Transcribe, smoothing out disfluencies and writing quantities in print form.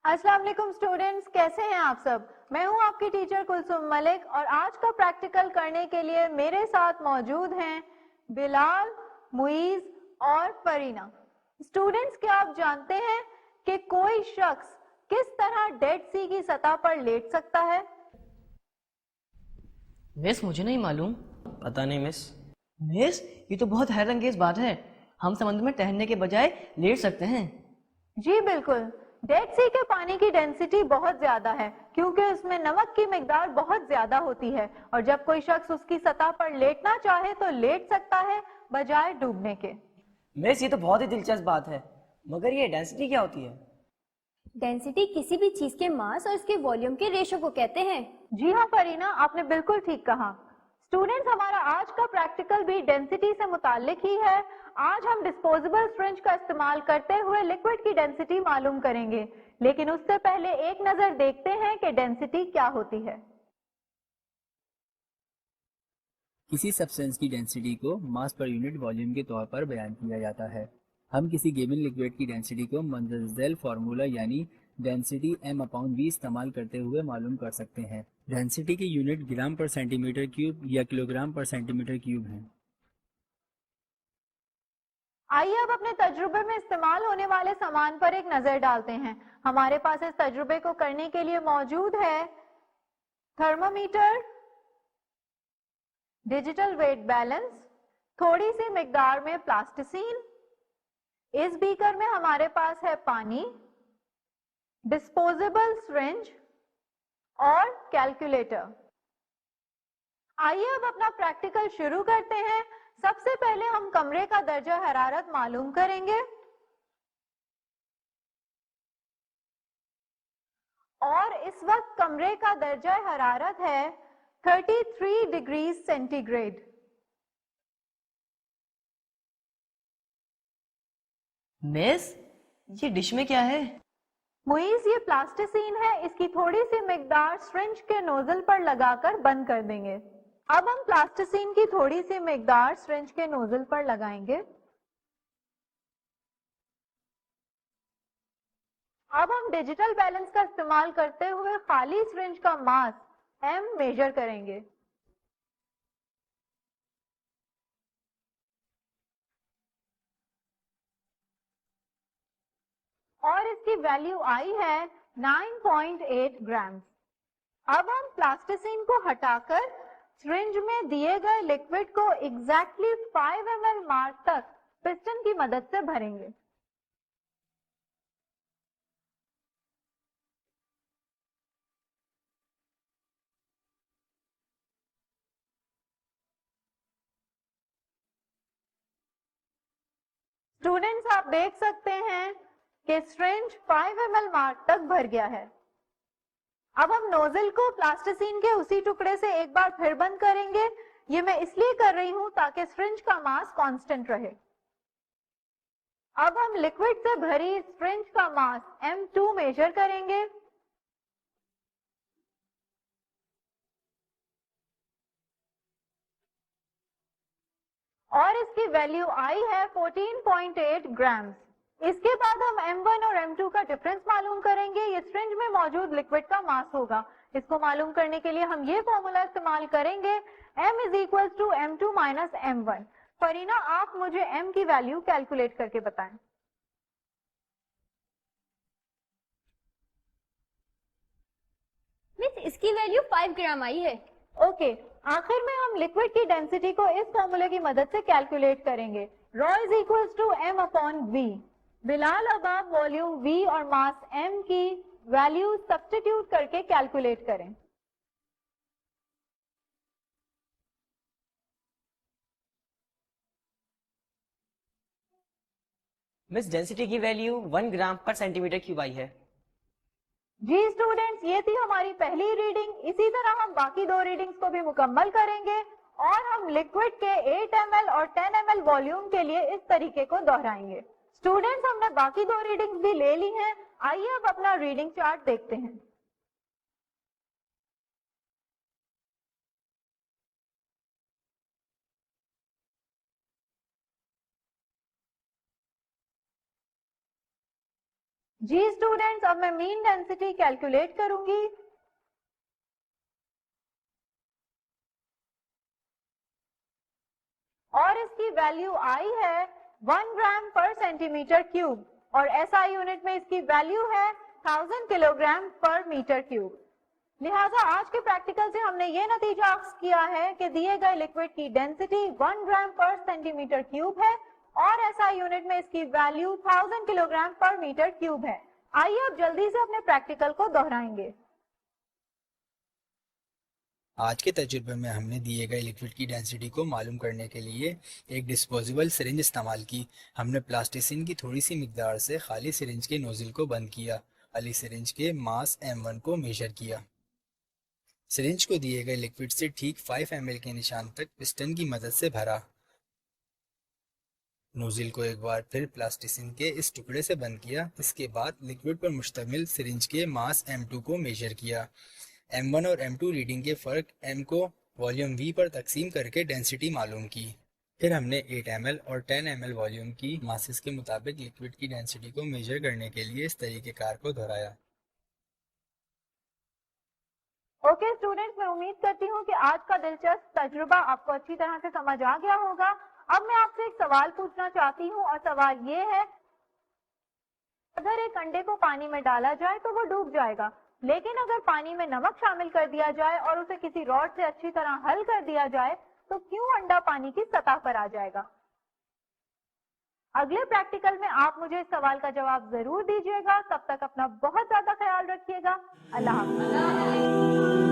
अस्सलाम वालेकुम स्टूडेंट्स, कैसे हैं आप सब। मैं हूं आपकी टीचर कुलसुम मलिक और आज का प्रैक्टिकल करने के लिए मेरे साथ मौजूद हैं बिलाल, मुईज और फरीना। स्टूडेंट्स, क्या आप जानते हैं कि कोई शख्स किस तरह डेड सी की सतह पर लेट सकता है? मिस मुझे नहीं मालूम। पता नहीं मिस। मिस ये तो बहुत हैरतअंगेज बात है। हम समुद्र में तैरने के बजाय लेट सकते हैं। जी बिल्कुल। डेड सी के पानी की डेंसिटी बहुत ज्यादा है क्योंकि उसमें नमक की मिकदार बहुत ज्यादा होती है और जब कोई शख्स उसकी सतह पर लेटना चाहे तो लेट सकता है बजाय डूबने के। मिस ये तो बहुत ही दिलचस्प बात है, मगर ये डेंसिटी क्या होती है? डेंसिटी किसी भी चीज के मास और उसके वॉल्यूम के रेशो को कहते हैं। जी हाँ फरीना, आपने बिल्कुल ठीक कहा। स्टूडेंट्स, हमारा आज का प्रैक्टिकल भी डेंसिटी से मुताल्लिक ही है। आज हम डिस्पोजेबल सिरिंज का इस्तेमाल करते हुए लिक्विड की डेंसिटी मालूम करेंगे, लेकिन उससे पहले एक नजर देखते हैं कि डेंसिटी क्या होती है। किसी सब्सटेंस की डेंसिटी को मास पर यूनिट वॉल्यूम के तौर पर बयान किया जाता है। हम किसी गिवन लिक्विड की डेंसिटी को मंदरज़ैल फार्मूला यानी डेंसिटी m/v इस्तेमाल करते हुए मालूम कर सकते हैं। डेंसिटी की यूनिट ग्राम पर सेंटीमीटर क्यूब या किलोग्राम पर सेंटीमीटर क्यूब है। आइए अब अपने तजुर्बे में इस्तेमाल होने वाले सामान पर एक नजर डालते हैं। हमारे पास इस तजुर्बे को करने के लिए मौजूद है थर्मामीटर, डिजिटल वेट बैलेंस, थोड़ी सी मिकदार में प्लास्टिसीन, इस बीकर में हमारे पास है पानी, डिस्पोजेबल सिरिंज और कैलकुलेटर। आइए अब अपना प्रैक्टिकल शुरू करते हैं। सबसे पहले हम कमरे का दर्जा हरारत मालूम करेंगे और इस वक्त कमरे का दर्जा हरारत है 33 डिग्री सेंटीग्रेड। मिस ये डिश में क्या है? मुईज, ये प्लास्टिसीन है। इसकी थोड़ी सी मिकदार सिरिंज के नोजल पर लगाकर बंद कर देंगे। अब हम प्लास्टिसीन की थोड़ी सी मिकदार सिरिंज के नोजल पर लगाएंगे। अब हम डिजिटल बैलेंस का इस्तेमाल करते हुए खाली सिरिंज का मास m मेजर करेंगे। और इसकी वैल्यू आई है 9.8 ग्राम। अब हम प्लास्टिसीन को हटाकर सिरिंज में दिए गए लिक्विड को एग्जैक्टली 5 ml मार्क तक पिस्टन की मदद से भरेंगे। स्टूडेंट्स, आप देख सकते हैं कि सिरिंज 5 ml मार्क तक भर गया है। अब हम नोजल को प्लास्टिसीन के उसी टुकड़े से एक बार फिर बंद करेंगे। ये मैं इसलिए कर रही हूं ताकि सिरिंज का मास कांस्टेंट रहे। अब हम लिक्विड से भरी सिरिंज का मास m2 मेजर करेंगे। और इसकी वैल्यू आई है 14.8 ग्राम। इसके बाद हम m1 और m2 का डिफरेंस मालूम करेंगे। ये सिरिंज में मौजूद लिक्विड का मास होगा। इसको मालूम करने के लिए हम ये फॉर्मूला इस्तेमाल करेंगे, m is equal to m2 minus m1। Farina, आप मुझे m की वैल्यू कैलकुलेट करके बताएं। मिस इसकी वैल्यू 5 ग्राम आई है। ओके, आखिर में हम लिक्विड की डेंसिटी को इस फॉर्मूले की मदद से कैलकुलेट करेंगे। ρ is equal to m upon v। Bilal, अब आप वॉल्यूम v और मास m की वैल्यू सब्स्टिट्यूट करके कैलकुलेट करें। मिस डेंसिटी की वैल्यू 1 ग्राम पर सेंटीमीटर क्यूब आई है। जी स्टूडेंट्स, ये थी हमारी पहली रीडिंग। इसी तरह हम बाकी दो रीडिंग्स को भी मुकम्मल करेंगे और हम लिक्विड के 8 ml और 10 ml वॉल्यूम के लिए इस तरीके को दोहराएंगे। स्टूडेंट्स, हमने बाकी दो रीडिंग्स भी ले ली हैं। आइए अब अपना रीडिंग चार्ट देखते हैं। जी स्टूडेंट्स, अब मैं मीन डेंसिटी कैलकुलेट करूंगी। और इसकी वैल्यू आई है 1 ग्राम पर सेंटीमीटर क्यूब और एसआई यूनिट में इसकी वैल्यू है 1000 किलोग्राम पर मीटर क्यूब। लिहाजा आज के प्रैक्टिकल से हमने ये नतीजा अख्ज़ किया है कि दिए गए लिक्विड की डेंसिटी 1 ग्राम पर सेंटीमीटर क्यूब है और एसआई यूनिट में इसकी वैल्यू 1000 किलोग्राम पर मीटर क्यूब है। आइए अब जल्दी से अपने प्रैक्टिकल को दोहराएंगे। आज के तजुर्बे में हमने दिए गए लिक्विड की डेंसिटी को मालूम करने के लिए एक डिस्पोजेबल सिरिंज इस्तेमाल की। हमने प्लास्टिसिन की थोड़ी सी मिकदार से खाली सिरिंज के नोजल को बंद किया। खाली सिरिंज के मास m1 को मेजर किया। सिरिंज को दिए गए लिक्विड से ठीक 5 ml के निशान तक पिस्टन की मदद से भरा। नोजल को एक बार फिर प्लास्टिसिन के इस टुकड़े से बंद किया। इसके बाद लिक्विड पर मुश्तमिल सिरिंज के मास m2 को मेजर किया। m1 और m2 रीडिंग के फ़र्क m को वॉल्यूम v पर तकसीम करके डेंसिटी मालूम की। फिर हमने 8 ml और 10 ml वॉल्यूम की मासेस के मुताबिक लिक्विड की डेंसिटी को मेजर करने के लिए इस तरीक़ेकार को दोहराया। ओके स्टूडेंट्स, मैं उम्मीद करती हूँ कि आज का दिलचस्प तजुर्बा आपको अच्छी तरह से समझ आ गया होगा। अब मैं आपसे एक सवाल पूछना चाहती हूँ और सवाल ये है, अगर एक अंडे को पानी में डाला जाए तो वो डूब जाएगा, लेकिन अगर पानी में नमक शामिल कर दिया जाए और उसे किसी रॉड से अच्छी तरह हल कर दिया जाए तो क्यों अंडा पानी की सतह पर आ जाएगा? अगले प्रैक्टिकल में आप मुझे इस सवाल का जवाब जरूर दीजिएगा। तब तक अपना बहुत ज्यादा ख्याल रखिएगा। अल्लाह हाफ़िज़।